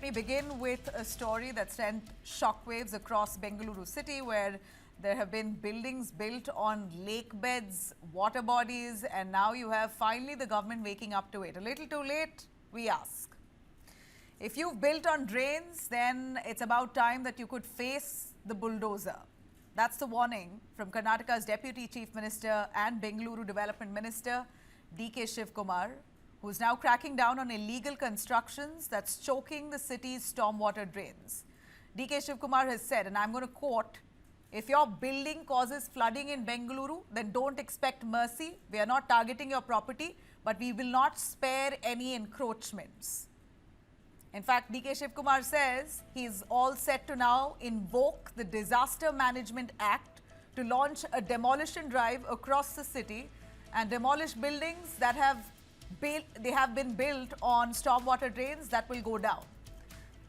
me begin with a story that sent shockwaves across Bengaluru city, where there have been buildings built on lake beds, water bodies, and now you have finally the government waking up to it. A little too late, we ask. If you've built on drains, then it's about time that you could face the bulldozer. That's the warning from Karnataka's Deputy Chief Minister and Bengaluru Development Minister, DK Shivakumar, who is now cracking down on illegal constructions that's choking the city's stormwater drains. DK Shivakumar has said, and I'm going to quote, "If your building causes flooding in Bengaluru, then don't expect mercy. We are not targeting your property, but we will not spare any encroachments." In fact, DK Shivakumar says he's all set to now invoke the Disaster Management Act to launch a demolition drive across the city and demolish buildings that have been built on stormwater drains that will go down.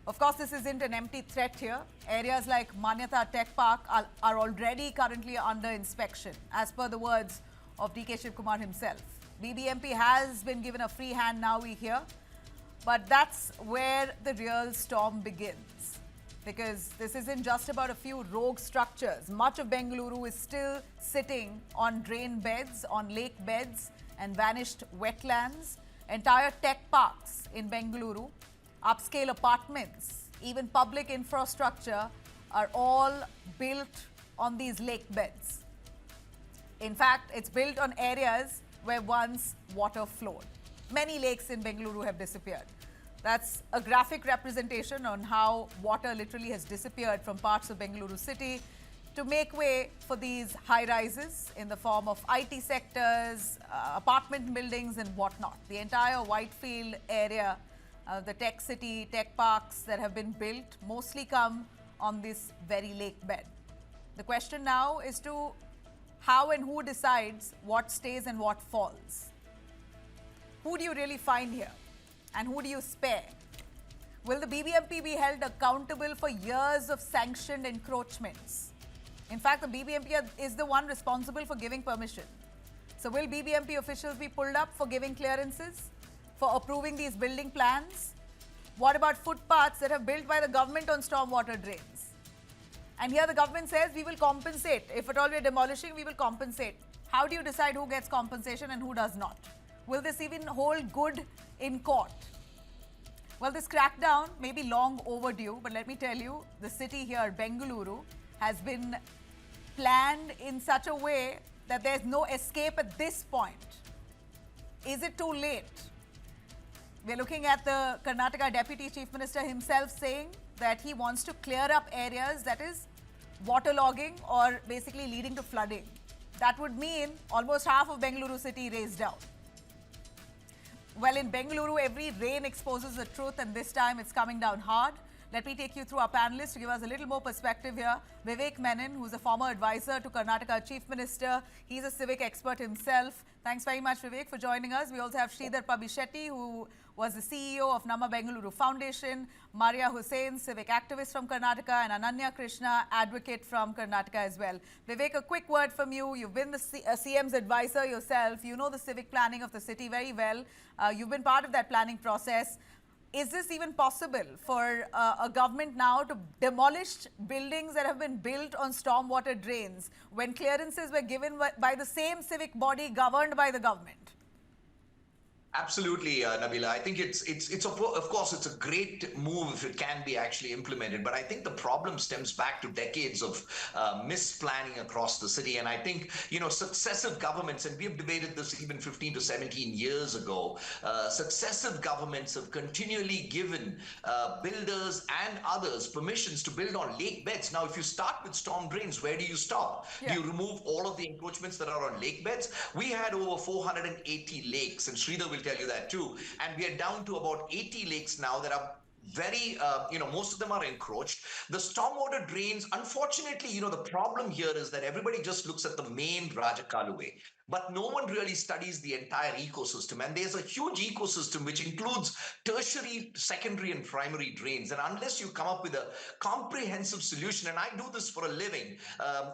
Of course, this isn't an empty threat here. Areas like Manyata Tech Park are already currently under inspection, as per the words of DK Shivakumar himself. BBMP has been given a free hand, now we hear. But that's where the real storm begins. Because this isn't just about a few rogue structures. Much of Bengaluru is still sitting on drain beds, on lake beds, and vanished wetlands. Entire tech parks in Bengaluru, upscale apartments, even public infrastructure are all built on these lake beds. In fact, it's built on areas where once water flowed. Many lakes in Bengaluru have disappeared. That's a graphic representation on how water literally has disappeared from parts of Bengaluru city to make way for these high-rises in the form of IT sectors, apartment buildings and whatnot. The entire Whitefield area, the tech city, tech parks that have been built mostly come on this very lake bed. The question now is to how and who decides what stays and what falls. Who do you really find here? And who do you spare? Will the BBMP be held accountable for years of sanctioned encroachments? In fact, the BBMP is the one responsible for giving permission. So will BBMP officials be pulled up for giving clearances, for approving these building plans? What about footpaths that are built by the government on stormwater drains? And here the government says we will compensate. If at all we are demolishing, we will compensate. How do you decide who gets compensation and who does not? Will this even hold good in court? Well, this crackdown may be long overdue, but let me tell you, the city here, Bengaluru, has been planned in such a way that there's no escape at this point. Is it too late? We're looking at the Karnataka Deputy Chief Minister himself saying that he wants to clear up areas that is waterlogging or basically leading to flooding. That would mean almost half of Bengaluru city raised down. Well, in Bengaluru, every rain exposes the truth, and this time it's coming down hard. Let me take you through our panelists to give us a little more perspective here. Vivek Menon, who's a former advisor to Karnataka Chief Minister. He's a civic expert himself. Thanks very much, Vivek, for joining us. We also have Sridhar Pabishetty, who was the CEO of Nama Bengaluru Foundation, Maria Hussain, civic activist from Karnataka, and Ananya Krishna, advocate from Karnataka as well. Vivek, a quick word from you. You've been the CM's advisor yourself. You know the civic planning of the city very well. You've been part of that planning process. Is this even possible for a government now to demolish buildings that have been built on stormwater drains when clearances were given by the same civic body governed by the government? Absolutely, Nabila. I think of course, it's a great move if it can be actually implemented. But I think the problem stems back to decades of misplanning across the city. And I think, successive governments, and we have debated this even 15 to 17 years ago, successive governments have continually given builders and others permissions to build on lake beds. Now, if you start with storm drains, where do you stop? Yeah. Do you remove all of the encroachments that are on lake beds? We had over 480 lakes, and Sridhar will tell you that too. And we are down to about 80 lakes now that are very, most of them are encroached. The stormwater drains, unfortunately, the problem here is that everybody just looks at the main Rajakaluwe. but no one really studies the entire ecosystem. And there's a huge ecosystem which includes tertiary, secondary, and primary drains. And unless you come up with a comprehensive solution, and I do this for a living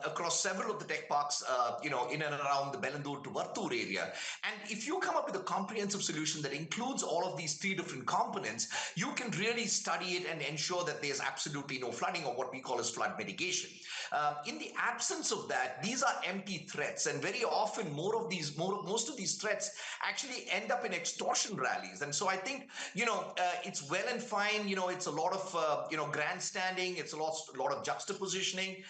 across several of the tech parks, in and around the Bengaluru to Vartur area. And if you come up with a comprehensive solution that includes all of these three different components, you can really study it and ensure that there's absolutely no flooding, or what we call as flood mitigation. In the absence of that, these are empty threats, and very often most of these threats actually end up in extortion rallies. And so I think it's well and fine. It's a lot of grandstanding. It's a lot of juxtapositioning,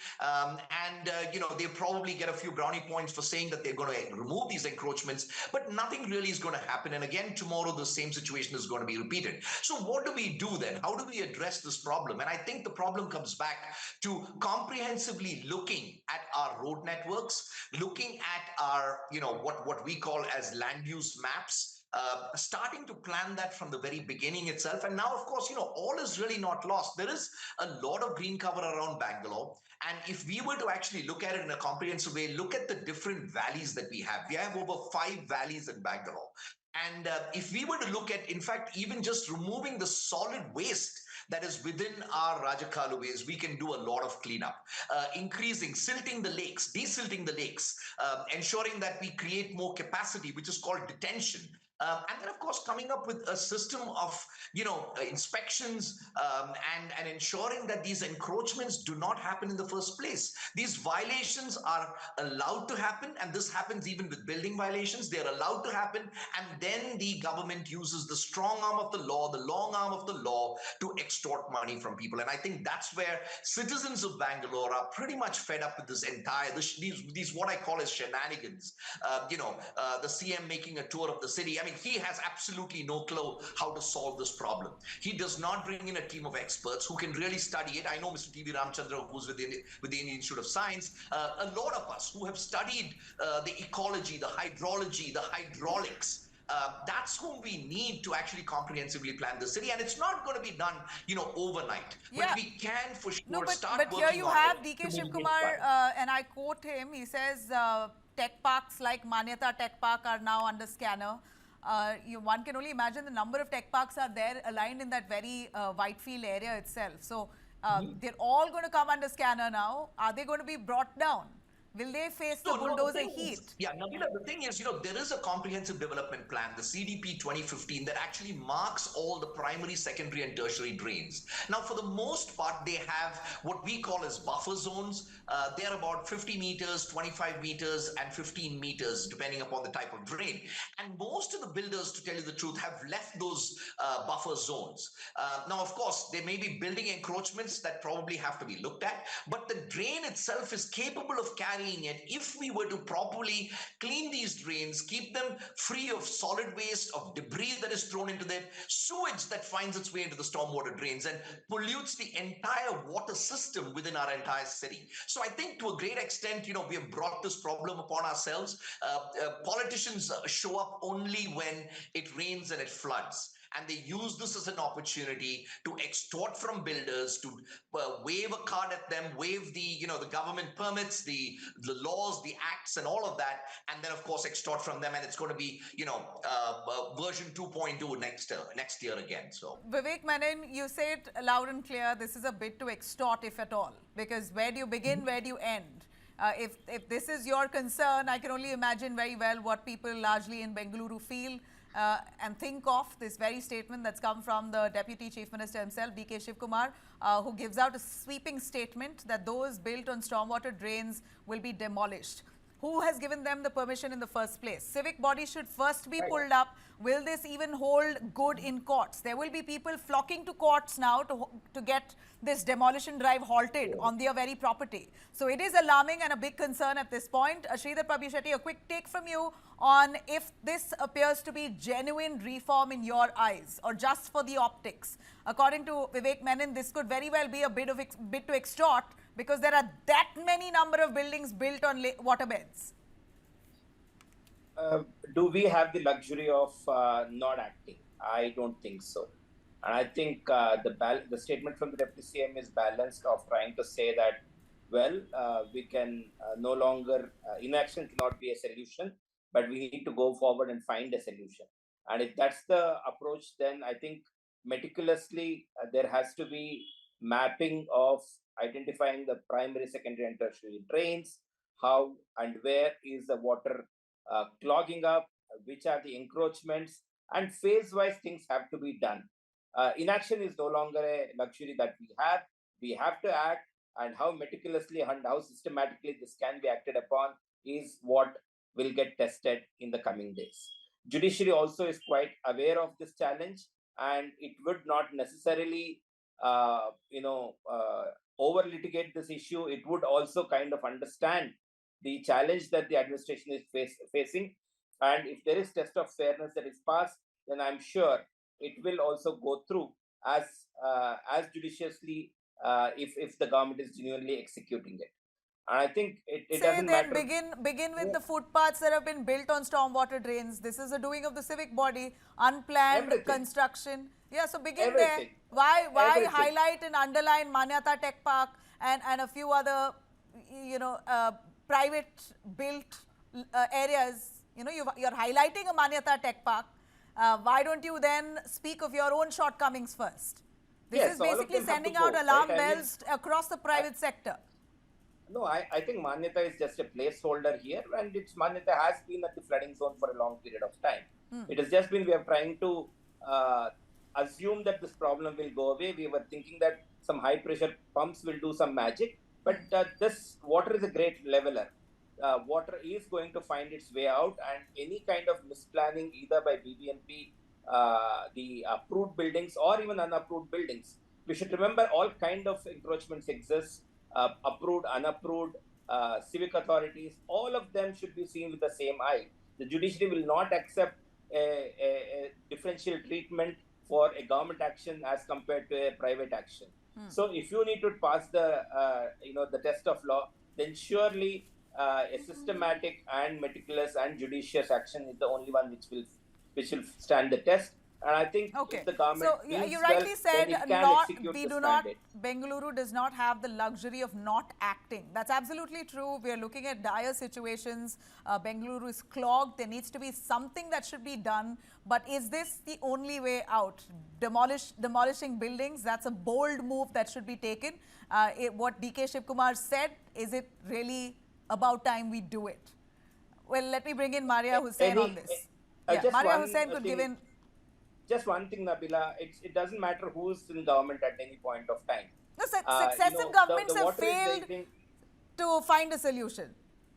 they probably get a few brownie points for saying that they're going to remove these encroachments, but nothing really is going to happen. And again, tomorrow the same situation is going to be repeated. So what do we do then? How do we address this problem? And I think the problem comes back to comprehensively looking at our road networks, looking at our, what we call as land use maps, starting to plan that from the very beginning itself. And now, of course, all is really not lost. There is a lot of green cover around Bangalore. And if we were to actually look at it in a comprehensive way, look at the different valleys that we have. We have over 5 valleys in Bangalore. And if we were to look at, in fact, even just removing the solid waste that is within our Rajakalu ways, we can do a lot of cleanup, silting the lakes, desilting the lakes, ensuring that we create more capacity, which is called detention. And then, of course, coming up with a system of, inspections and ensuring that these encroachments do not happen in the first place. These violations are allowed to happen, and this happens even with building violations. They're allowed to happen, and then the government uses the strong arm of the law, the long arm of the law, to extort money from people. And I think that's where citizens of Bangalore are pretty much fed up with this these what I call as shenanigans. The CM making a tour of the city. I mean, he has absolutely no clue how to solve this problem. He does not bring in a team of experts who can really study it. I know Mr. T.V. Ramchandra, who's with the Indian Institute of Science, a lot of us who have studied the ecology, the hydrology, the hydraulics. That's whom we need to actually comprehensively plan the city, and it's not going to be done, overnight. Yeah. But we can for sure No, start but working here you on have it DK to Shivakumar, and I quote him. He says, tech parks like Manyata Tech Park are now under scanner. One can only imagine the number of tech parks are there aligned in that very Whitefield area itself. So they're all going to come under scanner now. Are they going to be brought down? Will they face the bulldozer heat? Nabila, the thing is, there is a comprehensive development plan, the CDP 2015, that actually marks all the primary, secondary, and tertiary drains. Now, for the most part, they have what we call as buffer zones. They're about 50 meters, 25 meters, and 15 meters, depending upon the type of drain. And most of the builders, to tell you the truth, have left those buffer zones. Now, of course, there may be building encroachments that probably have to be looked at, but the drain itself is capable of carrying it if we were to properly clean these drains, keep them free of solid waste, of debris that is thrown into them, sewage that finds its way into the stormwater drains and pollutes the entire water system within our entire city. So I think to a great extent, we have brought this problem upon ourselves. Politicians show up only when it rains and it floods. And they use this as an opportunity to extort from builders, to wave a card at them, wave the government permits, the laws, the acts, and all of that, and then of course extort from them. And it's going to be version 2.2 next year again. So Vivek Menon, you say it loud and clear. This is a bid to extort, if at all, because where do you begin? Where do you end? If this is your concern, I can only imagine very well what people largely in Bengaluru feel and think of this very statement that's come from the Deputy Chief Minister himself, DK Shivakumar, who gives out a sweeping statement that those built on stormwater drains will be demolished. Who has given them the permission in the first place? Civic bodies should first be pulled up. Will this even hold good in courts? There will be people flocking to courts now to get this demolition drive halted on their very property. So it is alarming and a big concern at this point. Sridhar Prabhu, a quick take from you on if this appears to be genuine reform in your eyes or just for the optics. According to Vivek Menon, this could very well be a bid to extort, because there are that many number of buildings built on waterbeds. Do we have the luxury of not acting? I don't think so. And I think the statement from the Deputy CM is balanced, of trying to say that, well, we can no longer, inaction cannot be a solution. but we need to go forward and find a solution. And if that's the approach, then I think meticulously there has to be mapping of identifying the primary, secondary, and tertiary drains, how and where is the water clogging up, which are the encroachments, and phase wise things have to be done. Inaction is no longer a luxury that we have. We have to act, and how meticulously and how systematically this can be acted upon is what will get tested in the coming days. Judiciary also is quite aware of this challenge, and it would not necessarily, over litigate this issue. It would also kind of understand the challenge that the administration is facing, and if there is test of fairness that is passed, then I'm sure it will also go through as judiciously, if the government is genuinely executing it. And I think it Say doesn't then matter begin with who, the footpaths that have been built on stormwater drains. This is a doing of the civic body, unplanned everything, construction. Yeah, so begin there. everything, Why everything. highlight and underline Manyata Tech Park and a few other, you know, private built areas? You know, you're highlighting a Manyata Tech Park. Why don't you then speak of your own shortcomings first? This is Yes, all of basically them have to sending out go, right? alarm I mean, bells across the I, private sector. no, I think Manyata is just a placeholder here, and it's Manyata has been at the flooding zone for a long period of time. It has just been we are trying to uh, assume that this problem will go away. We were thinking that some high pressure pumps will do some magic, but this water is a great leveler. Water is going to find its way out, and any kind of misplanning either by BBMP, the approved buildings or even unapproved buildings. We should remember all kind of encroachments exist, approved, unapproved, civic authorities, all of them should be seen with the same eye. The judiciary will not accept a differential treatment for a government action as compared to a private action. So if you need to pass the test of law, then surely a systematic and meticulous and judicious action is the only one which will stand the test. And I think if Okay. the government So means you well, rightly then said it can not, execute we this do not, mandate. Bengaluru does not have the luxury of not acting. That's absolutely true. We are looking at dire situations. Bengaluru is clogged. There needs to be something that should be done. But is this the only way out? Demolishing buildings, that's a bold move that should be taken. What DK Shivakumar said, is it really about time we do it? Well, let me bring in Maria Hussain on this. Yeah, Just Maria one Hussain could give thing, in. just one thing, Nabila. It doesn't matter who's in government at any point of time. No, successive governments The have water is failed raising. to find a solution.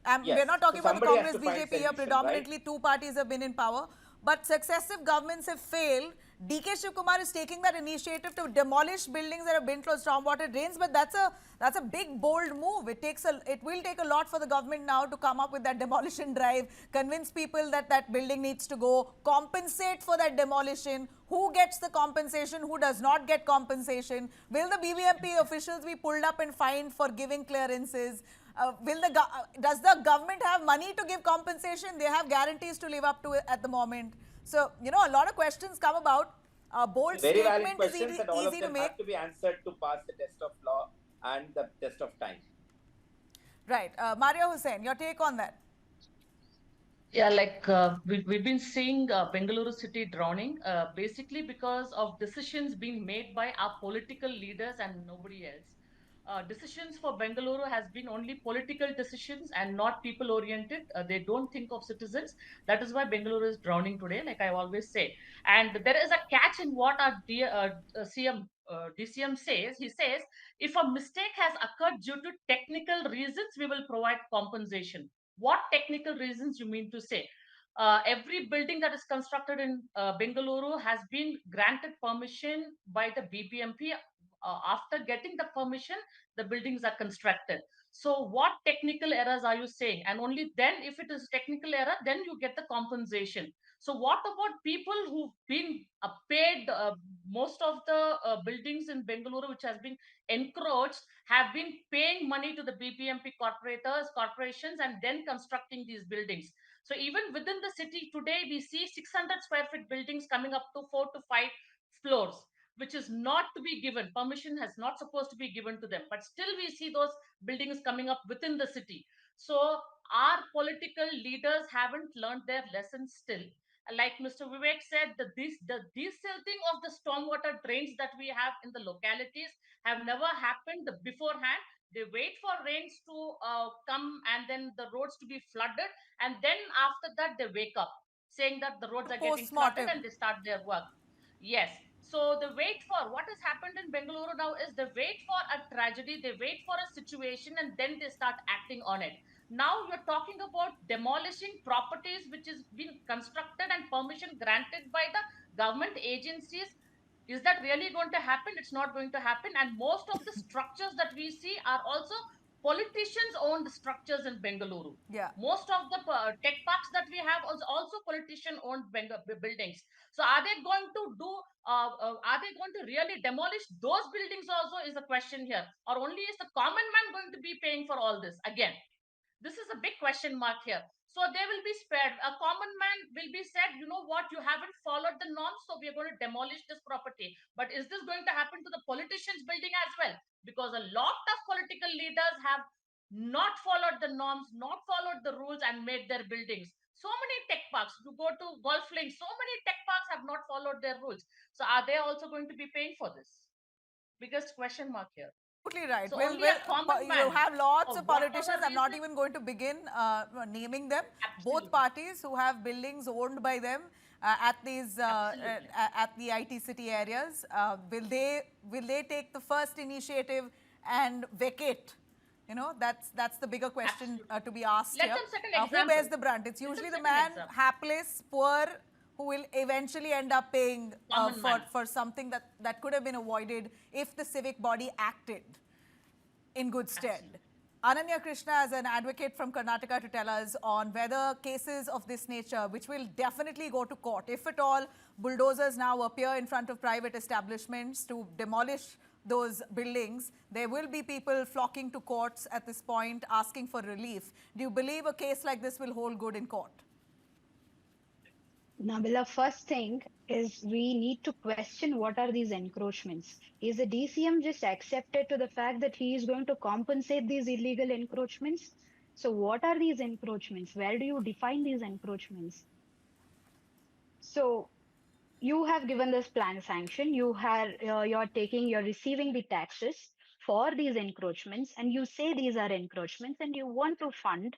We're Yes, not so talking about the somebody has Congress to find BJP here. solution, right? Predominantly, two parties have been in power. But successive governments have failed. DK Shivakumar is taking that initiative to demolish buildings that have been close stormwater drains. But that's a big, bold move. It will take a lot for the government now to come up with that demolition drive, convince people that that building needs to go, compensate for that demolition. Who gets the compensation? Who does not get compensation? Will the BBMP officials be pulled up and fined for giving clearances? Does the government have money to give compensation? They have guarantees to live up to it at the moment. So, you know, a lot of questions come about. A bold Very valid statement is questions, and all of easy to them make. have to be answered to pass the test of law and the test of time. Right. Maria Hussain, your take on that? Yeah, like we've been seeing Bengaluru city drowning basically because of decisions being made by our political leaders and nobody else. Decisions for Bengaluru has been only political decisions and not people oriented. They don't think of citizens. That is why Bengaluru is drowning today, like I always say. And there is a catch in what our DCM says. He says, if a mistake has occurred due to technical reasons, we will provide compensation. What technical reasons you mean to say? Every building that is constructed in Bengaluru has been granted permission by the BBMP. After getting the permission, the buildings are constructed. So, what technical errors are you saying? And only then, if it is technical error, then you get the compensation. So, what about people who've been paid? Most of the buildings in Bengaluru, which has been encroached, have been paying money to the BBMP corporations, and then constructing these buildings. So even within the city today, we see 600 square feet buildings coming up to 4 to 5 floors, which is not to be given. Permission has not supposed to be given to them, but still we see those buildings coming up within the city. So our political leaders haven't learned their lessons still. Like Mr. Vivek said, the desilting of the stormwater drains that we have in the localities have never happened beforehand. They wait for rains to come and then the roads to be flooded, and then after that they wake up saying that the roads are getting flooded Post-mortem. and they start their work. Yes. So the wait for what has happened in Bengaluru now is they wait for a tragedy, they wait for a situation, and then they start acting on it. Now you're talking about demolishing properties which is been constructed and permission granted by the government agencies. Is that really going to happen? It's not going to happen. And most of the structures that we see are also politicians owned structures in Bengaluru. Yeah. Most of the tech parks that we have is also politician owned buildings. So are they going to do, are they going to really demolish those buildings also is the question here. Or only is the common man going to be paying for all this? Again, this is a big question mark here. So they will be spared. A common man will be said, you know what, you haven't followed the norms, so we are going to demolish this property. But is this going to happen to the politicians' building as well? Because a lot of political leaders have not followed the norms, not followed the rules, and made their buildings. So many tech parks, you go to golf links, so many tech parks have not followed their rules. So are they also going to be paying for this? Biggest question mark here. Totally right. So only a common You man, have lots for of politicians. whatever I'm not reason, even going to begin naming them. Both absolutely, parties who have buildings owned by them at these absolutely. at the IT city areas. Will they take the first initiative and vacate? You know, that's the bigger question to be asked Let here. them set an Who example. bears the brunt? It's Let them usually the set an man, example. hapless, poor, who will eventually end up paying Common man. for something that could have been avoided if the civic body acted in good stead. Absolutely. Ananya Krishna is an advocate from Karnataka to tell us on whether cases of this nature, which will definitely go to court, if at all bulldozers now appear in front of private establishments to demolish those buildings, there will be people flocking to courts at this point asking for relief. Do you believe a case like this will hold good in court? Nabila, first thing is we need to question what are these encroachments. Is the DCM just accepted to the fact that he is going to compensate these illegal encroachments? So what are these encroachments? Where do you define these encroachments? So you have given this plan sanction, you're receiving the taxes for these encroachments, and you say these are encroachments, and you want to fund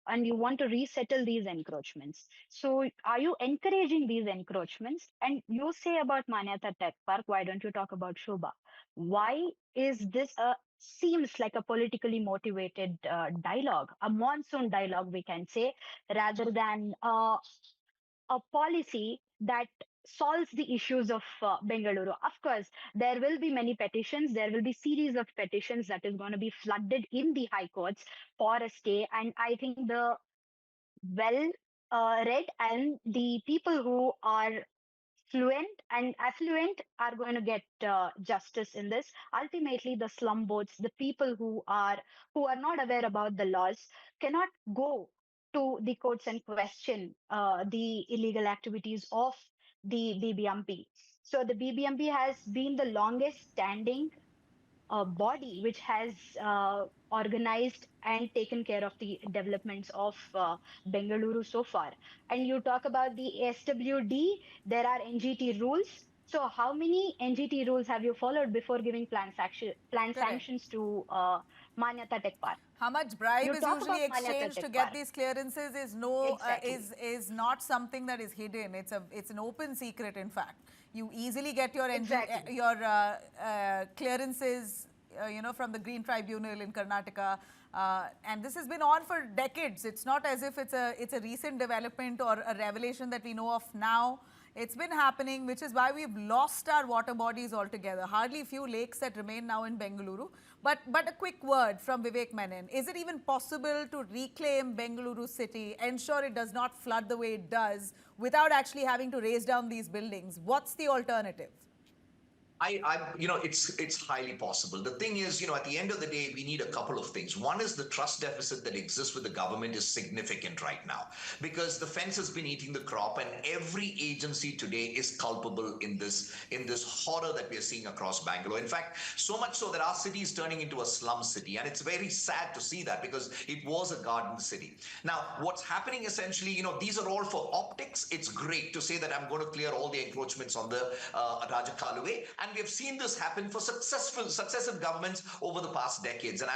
and you want to resettle these encroachments. So are you encouraging these encroachments? And you say about Manyata Tech Park, why don't you talk about Shobha? Why is this seems like a politically motivated dialogue, a monsoon dialogue, we can say, rather than a policy that solves the issues of Bengaluru. Of course, there will be many petitions. There will be series of petitions that is going to be flooded in the high courts for a stay. And I think the well read and the people who are fluent and affluent are going to get justice in this. Ultimately, the slum boats, the people who are not aware about the laws, cannot go to the courts and question the illegal activities of the BBMP. So the BBMP has been the longest standing body which has organized and taken care of the developments of Bengaluru so far. And you talk about the SWD, there are NGT rules. So how many NGT rules have you followed before giving plan Correct. sanctions to Manyata Tech Park? How much bribe You is talk usually about Manyata exchanged to Tech get Park. these clearances is Exactly. is not something that is hidden. It's an open secret. In fact, you easily get your Exactly. clearances, from the Green Tribunal in Karnataka, and this has been on for decades. It's not as if it's a recent development or a revelation that we know of now. It's been happening, which is why we've lost our water bodies altogether. Hardly few lakes that remain now in Bengaluru. But a quick word from Vivek Menon. Is it even possible to reclaim Bengaluru city, ensure it does not flood the way it does, without actually having to raise down these buildings? What's the alternative? It's highly possible. The thing is, at the end of the day, we need a couple of things. One is the trust deficit that exists with the government is significant right now because the fence has been eating the crop, and every agency today is culpable in this horror that we are seeing across Bangalore. In fact, so much so that our city is turning into a slum city, and it's very sad to see that because it was a garden city. Now, what's happening essentially, these are all for optics. It's great to say that I'm going to clear all the encroachments on the Raja Kaluwe, and we have seen this happen for successive governments over the past decades, and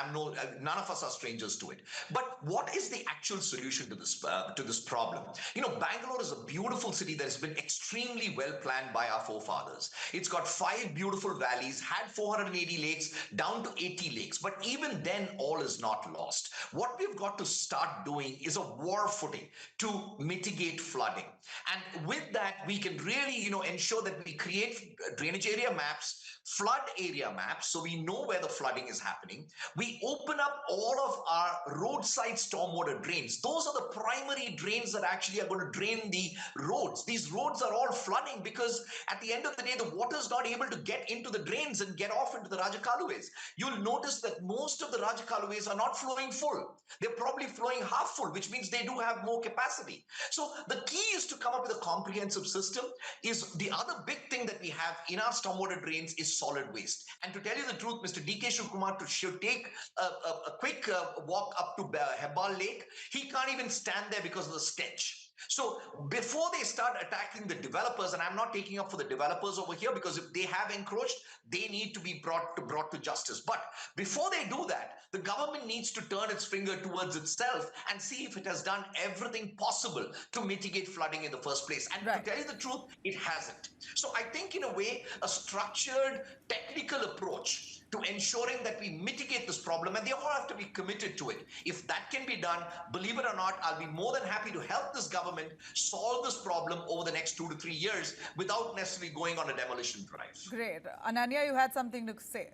none of us are strangers to it. But what is the actual solution to this problem? Bangalore is a beautiful city that has been extremely well planned by our forefathers. It's got 5 beautiful valleys, had 480 lakes, down to 80 lakes. But even then, all is not lost. What we've got to start doing is a war footing to mitigate flooding. And with that, we can really, ensure that we create drainage area maps, flood area maps, so we know where the flooding is happening. We open up all of our roadside stormwater drains. Those are the primary drains that actually are going to drain the roads. These roads are all flooding because at the end of the day, the water is not able to get into the drains and get off into the Rajakaluways. You'll notice that most of the Rajakaluways are not flowing full. They're probably flowing half full, which means they do have more capacity. So the key is to come up with a comprehensive system. Is the other big thing that we have in our stormwater drains is solid waste. And to tell you the truth, Mr. D.K. Shivakumar should take a quick walk up to Hebbal Lake. He can't even stand there because of the stench. So before they start attacking the developers, and I'm not taking up for the developers over here because if they have encroached, they need to be brought to justice. But before they do that, the government needs to turn its finger towards itself and see if it has done everything possible to mitigate flooding in the first place. And Right. to tell you the truth, it hasn't. So I think in a way, a structured technical approach to ensuring that we mitigate this problem, and they all have to be committed to it. If that can be done, believe it or not, I'll be more than happy to help this government solve this problem over the next 2 to 3 years without necessarily going on a demolition drive. Great. Ananya, you had something to say.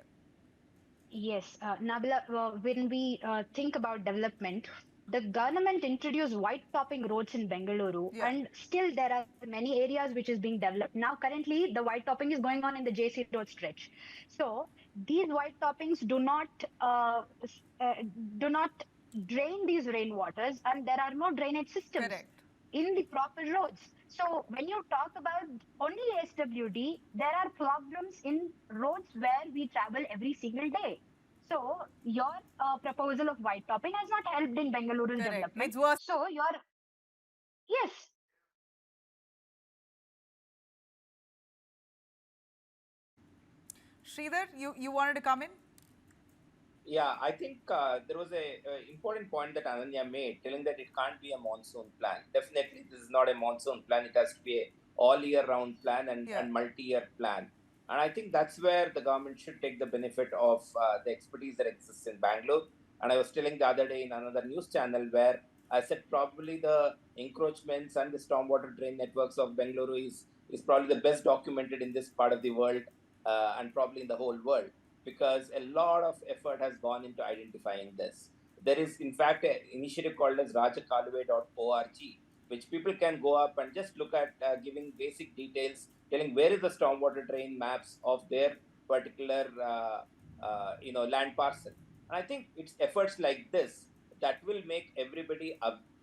Yes, Nabila, when we think about development, the government introduced white topping roads in Bengaluru, Yeah. and still there are many areas which is being developed. Now, currently, the white topping is going on in the JC Road stretch. So these white toppings do not drain these rainwaters, and there are no drainage systems Correct. in the proper roads. So when you talk about only SWD, there are problems in roads where we travel every single day. So your proposal of white topping has not helped in Bengaluru's Correct. development. It's worse. So yes, Sridhar, you wanted to come in? Yeah, I think there was a important point that Ananya made, telling that it can't be a monsoon plan. Definitely, this is not a monsoon plan. It has to be a all year round plan and multi-year plan. And I think that's where the government should take the benefit of the expertise that exists in Bangalore. And I was telling the other day in another news channel where I said probably the encroachments and the stormwater drain networks of Bengaluru is probably the best documented in this part of the world and probably in the whole world, because a lot of effort has gone into identifying this. There is, in fact, an initiative called as rajakaluwe.org, which people can go up and just look at giving basic details, telling where is the stormwater drain maps of their particular land parcel. And I think it's efforts like this that will make everybody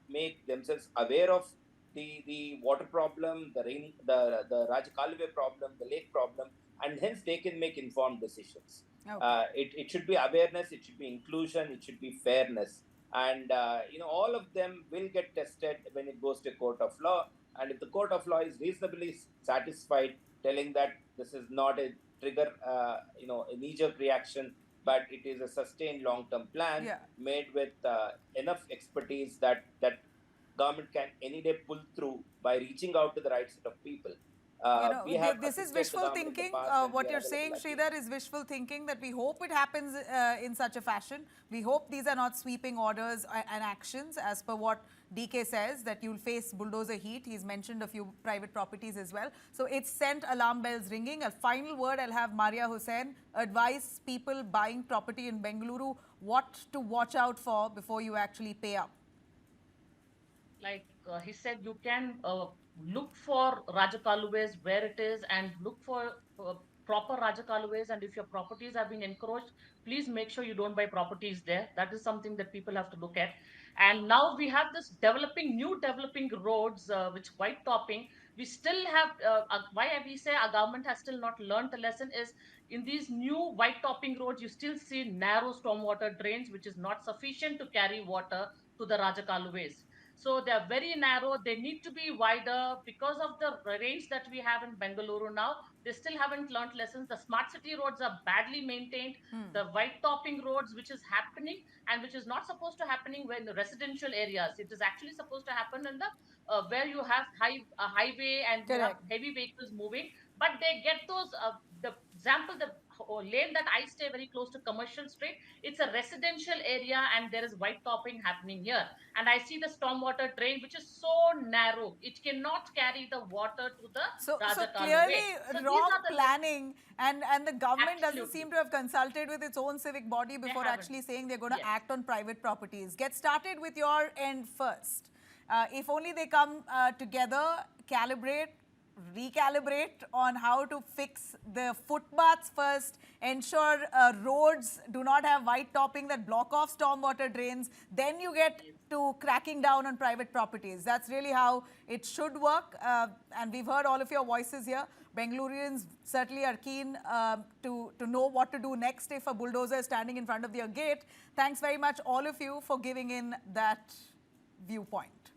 make themselves aware of the water problem, the Rajakaluwe problem, the lake problem, and hence they can make informed decisions. Okay. It should be awareness, it should be inclusion, it should be fairness, and all of them will get tested when it goes to court of law. And if the court of law is reasonably satisfied, telling that this is not a trigger, a knee-jerk reaction, but it is a sustained long-term plan made with enough expertise that government can any day pull through by reaching out to the right set of people. This is wishful thinking. What you're saying, Sridhar, is wishful thinking that we hope it happens in such a fashion. We hope these are not sweeping orders and actions as per what DK says, that you'll face bulldozer heat. He's mentioned a few private properties as well. So it's sent alarm bells ringing. A final word I'll have Maria Hussain advise people buying property in Bengaluru what to watch out for before you actually pay up. Like he said, you can look for Rajakaluways where it is and look for proper Rajakaluways, and if your properties have been encroached, please make sure you don't buy properties there. That is something that people have to look at. And now we have this new developing roads, which white topping. We still have, why we say our government has still not learned the lesson is in these new white topping roads, you still see narrow stormwater drains, which is not sufficient to carry water to the Rajakaluways. So they are very narrow. They need to be wider because of the rains that we have in Bengaluru now. They still haven't learned lessons. The smart city roads are badly maintained. The white topping roads, which is happening and which is not supposed to happening when the residential areas. It is actually supposed to happen in the where you have highway and you have Correct. heavy vehicles moving. But they get those. The example, the lane that I stay very close to Commercial Street. It's a residential area and there is white topping happening here. And I see the stormwater drain, which is so narrow. It cannot carry the water to the So Rajakalu clearly way. So these wrong are the planning, and the government doesn't Absolutely. seem to have consulted with its own civic body before haven't. actually saying they're going to Yes. act on private properties. Get started with your end first. If only they come together, recalibrate on how to fix the footpaths first, ensure roads do not have white topping that block off stormwater drains, then you get to cracking down on private properties. That's really how it should work. And we've heard all of your voices here. Bengalurians certainly are keen to know what to do next if a bulldozer is standing in front of their gate. Thanks very much, all of you, for giving in that viewpoint.